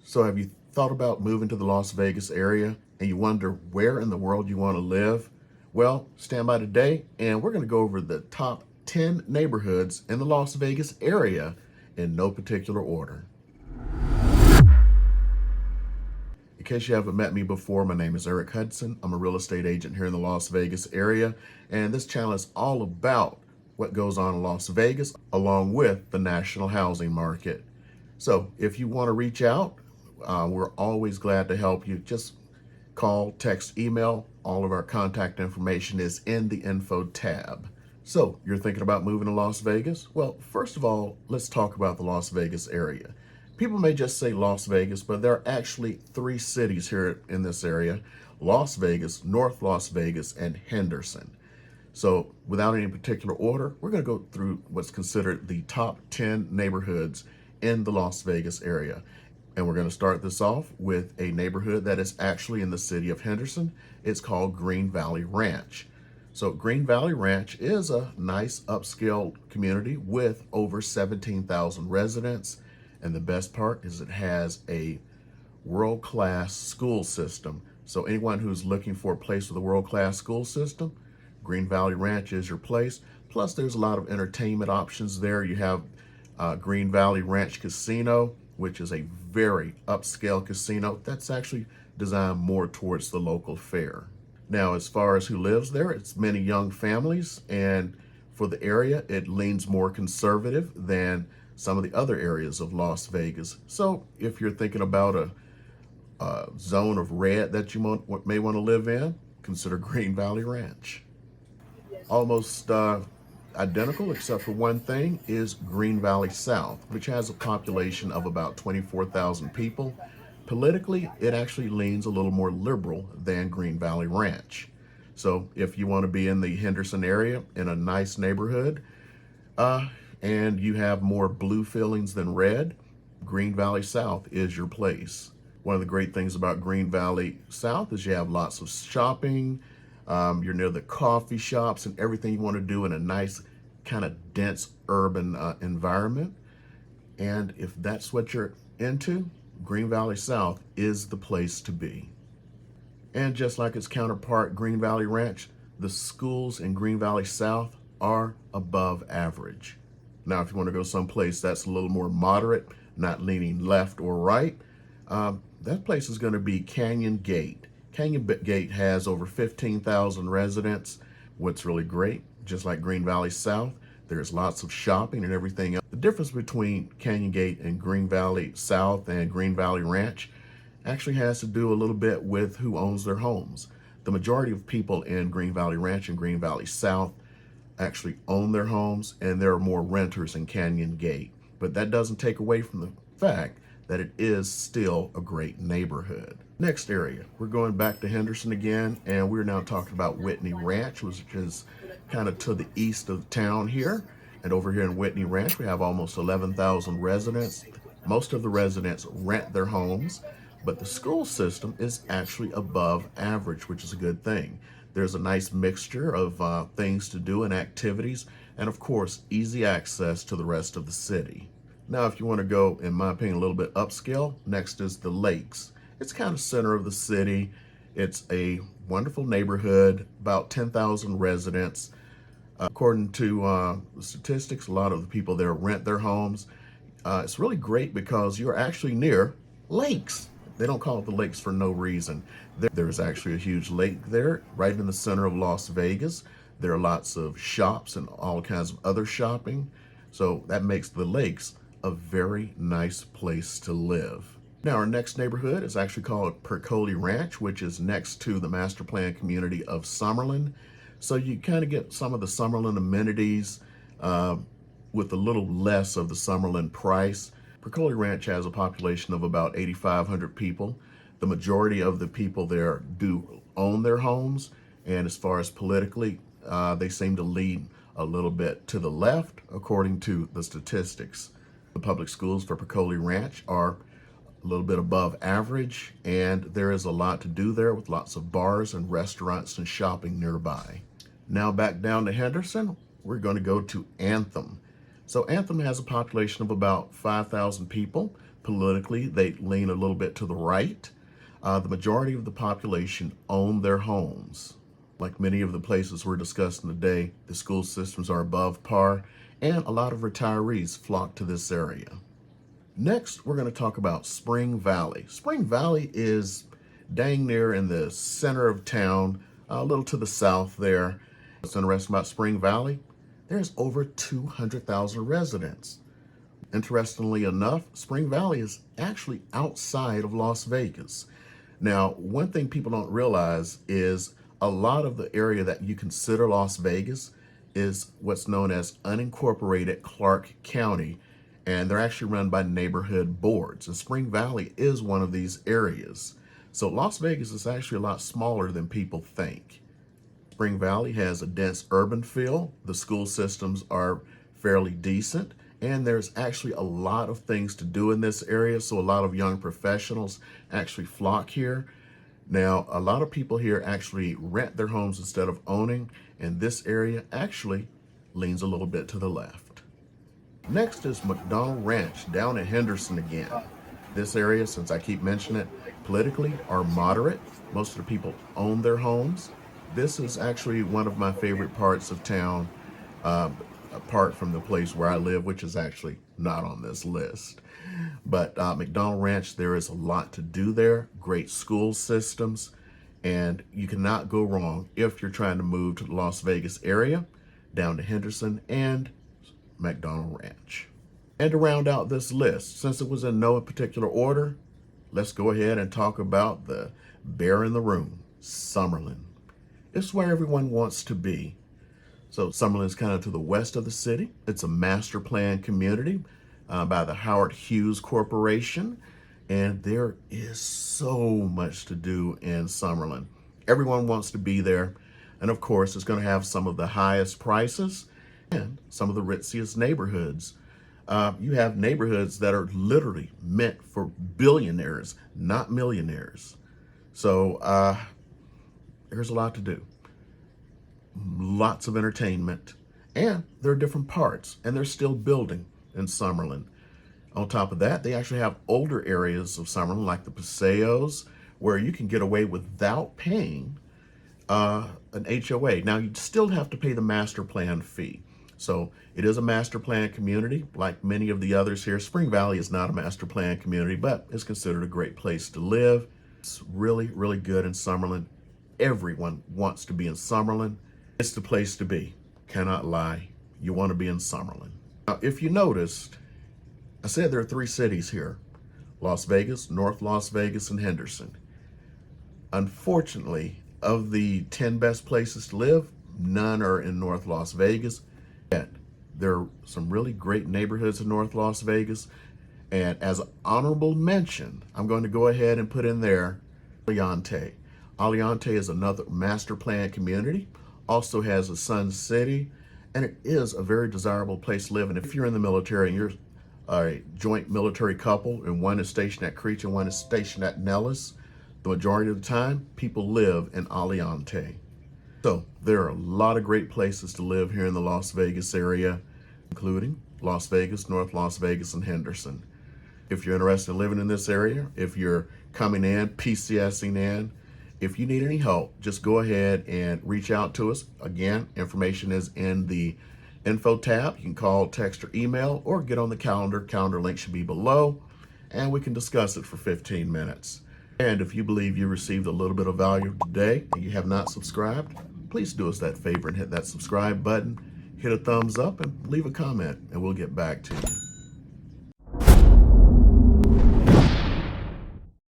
So have you thought about moving to the Las Vegas area and you wonder where in the world you want to live? Well, stand by today and we're going to go over the top 10 neighborhoods in the Las Vegas area in no particular order. In case you haven't met me before, my name is Hudson. I'm a real estate agent here in the Las Vegas area, and this channel is all about what goes on in Las Vegas along with the national housing market. So if you want to reach out, we're always glad to help you. Just call, text, email. All of our contact information is in the info tab. So you're thinking about moving to Las Vegas? Well, first of all, let's talk about the Las Vegas area. People may just say Las Vegas, but there are actually three cities here in this area: Las Vegas, North Las Vegas, and Henderson. So without any particular order, we're going to go through what's considered the top 10 neighborhoods in the Las Vegas area. And we're going to start this off with a neighborhood that is actually in the city of Henderson. It's called Green Valley Ranch. So Green Valley Ranch is a nice upscale community with over 17,000 residents. And the best part is it has a world-class school system. So anyone who's looking for a place with a world-class school system, Green Valley Ranch is your place. Plus, there's a lot of entertainment options there. You have Green Valley Ranch Casino, which is a very upscale casino that's actually designed more towards the local fare. Now, as far as who lives there, it's many young families, and for the area, it leans more conservative than some of the other areas of Las Vegas. So if you're thinking about a zone of red that you may want to live in, consider Green Valley Ranch. Almost identical, except for one thing, is Green Valley South, which has a population of about 24,000 people. Politically, it actually leans a little more liberal than Green Valley Ranch. So if you want to be in the Henderson area in a nice neighborhood, and you have more blue feelings than red, Green Valley South is your place. One of the great things about Green Valley South is you have lots of shopping. You're near the coffee shops and everything you want to do in a nice kind of dense urban environment. And if that's what you're into, Green Valley South is the place to be. And just like its counterpart, Green Valley Ranch, the schools in Green Valley South are above average. Now, if you want to go someplace that's a little more moderate, not leaning left or right, that place is going to be Canyon Gate. Canyon Gate has over 15,000 residents. What's really great, just like Green Valley South, there's lots of shopping and everything else. The difference between Canyon Gate and Green Valley South and Green Valley Ranch actually has to do a little bit with who owns their homes. The majority of people in Green Valley Ranch and Green Valley South actually own their homes, and there are more renters in Canyon Gate. But that doesn't take away from the fact that it is still a great neighborhood. Next area, we're going back to Henderson again, and we're now talking about Whitney Ranch, which is kind of to the east of town here. And over here in Whitney Ranch, we have almost 11,000 residents. Most of the residents rent their homes, but the school system is actually above average, which is a good thing. There's a nice mixture of things to do and activities, and of course, easy access to the rest of the city. Now, if you want to go, in my opinion, a little bit upscale, next is the Lakes. It's kind of center of the city. It's a wonderful neighborhood, about 10,000 residents. According to the statistics, a lot of the people there rent their homes. It's really great because you're actually near lakes. They don't call it the lakes for no reason. There's actually a huge lake there, right in the center of Las Vegas. There are lots of shops and all kinds of other shopping. So that makes the lakes a very nice place to live. Now, our next neighborhood is actually called Percolli Ranch, which is next to the master plan community of Summerlin. So you kind of get some of the Summerlin amenities with a little less of the Summerlin price. Percolli Ranch has a population of about 8,500 people. The majority of the people there do own their homes, and as far as politically, they seem to lean a little bit to the left, according to the statistics. The public schools for Percolli Ranch are a little bit above average, and there is a lot to do there with lots of bars and restaurants and shopping nearby. Now back down to Henderson, we're going to go to Anthem. So Anthem has a population of about 5,000 people. Politically, they lean a little bit to the right. The majority of the population own their homes. Like many of the places we're discussing today, the school systems are above par, and a lot of retirees flock to this area. Next, we're going to talk about Spring Valley. Spring Valley is dang near in the center of town, a little to the south there. What's interesting about Spring Valley? There's over 200,000 residents. Interestingly enough, Spring Valley is actually outside of Las Vegas. Now, one thing people don't realize is a lot of the area that you consider Las Vegas is what's known as unincorporated Clark County, and they're actually run by neighborhood boards. And Spring Valley is one of these areas. So Las Vegas is actually a lot smaller than people think. Spring Valley has a dense urban feel. The school systems are fairly decent, and there's actually a lot of things to do in this area. So a lot of young professionals actually flock here. Now, a lot of people here actually rent their homes instead of owning, and this area actually leans a little bit to the left. Next is McDonald Ranch down in Henderson again. This area, since I keep mentioning it, politically are moderate. Most of the people own their homes. This is actually one of my favorite parts of town, apart from the place where I live, which is actually not on this list. But McDonald Ranch, there is a lot to do there, great school systems, and you cannot go wrong if you're trying to move to the Las Vegas area, down to Henderson and McDonald Ranch. And to round out this list, since it was in no particular order, let's go ahead and talk about the bear in the room, Summerlin. It's where everyone wants to be. So Summerlin is kind of to the west of the city. It's a master plan community by the Howard Hughes Corporation, and there is so much to do in Summerlin. Everyone wants to be there, and of course it's going to have some of the highest prices and some of the ritziest neighborhoods. You have neighborhoods that are literally meant for billionaires, not millionaires. So there's a lot to do. Lots of entertainment, and there are different parts, and they're still building in Summerlin. On top of that, they actually have older areas of Summerlin, like the Paseos, where you can get away without paying an HOA. Now, you still have to pay the master plan fee. So it is a master plan community, like many of the others here. Spring Valley is not a master plan community, but it's considered a great place to live. It's really, really good in Summerlin. Everyone wants to be in Summerlin. It's the place to be. Cannot lie. You want to be in Summerlin. Now, if you noticed, I said there are 3 cities here: Las Vegas, North Las Vegas, and Henderson. Unfortunately, of the 10 best places to live, none are in North Las Vegas. Yet, there are some really great neighborhoods in North Las Vegas. And as an honorable mention, I'm going to go ahead and put in there Aliante. Aliante is another master plan community. Also has a Sun City, and it is a very desirable place to live. And if you're in the military and you're a joint military couple, and one is stationed at Creech and one is stationed at Nellis, the majority of the time, people live in Aliante. So there are a lot of great places to live here in the Las Vegas area, including Las Vegas, North Las Vegas, and Henderson. If you're interested in living in this area, if you're coming in, PCSing in, if you need any help, just go ahead and reach out to us. Again, information is in the info tab. You can call, text, or email, or get on the calendar. Calendar link should be below, and we can discuss it for 15 minutes. And if you believe you received a little bit of value today and you have not subscribed, please do us that favor and hit that subscribe button, hit a thumbs up, and leave a comment, and we'll get back to you.